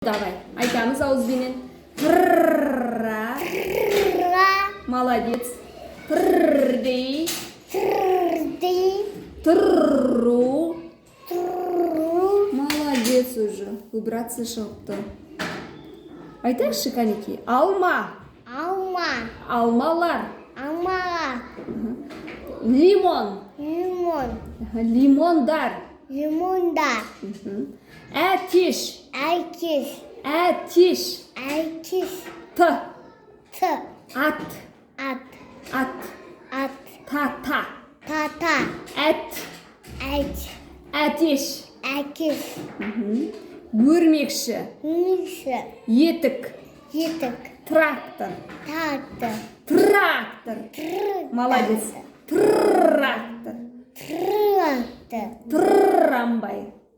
Давай, айтамыз ауызбенен. Тырра. Молодец. Тырдей. Тырру. Молодец уже. Вибрация шығыпты. Айтайықшы, кәнеки. Алма. Алмалар. Лимон. Лимондар. Әтеш. Әтеш. Т. Ат. Та. Әт. Әтеш. Өрмекші. Етік. Трактор. Молодец. Трактор.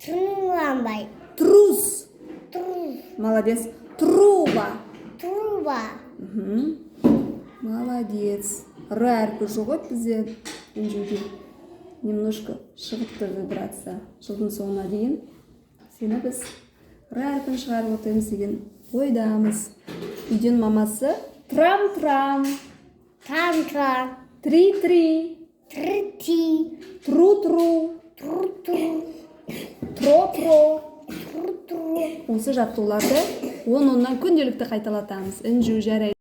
Трамвай. Трус. Молодец. Труба. Молодец. Р әрпі жоғыт бізде. Немножко шығыпты вибрация. Жылдың соңына дейін. Сені біз Р әрпін шығарып отырмыз деген ойдамыз. Үйден мамасы трам-трам. Три-три. Тру-тру. Тро-тро. Осы жаттығуларды 10-10-нан күнделікті қайталатамыз. Інжу жарайды.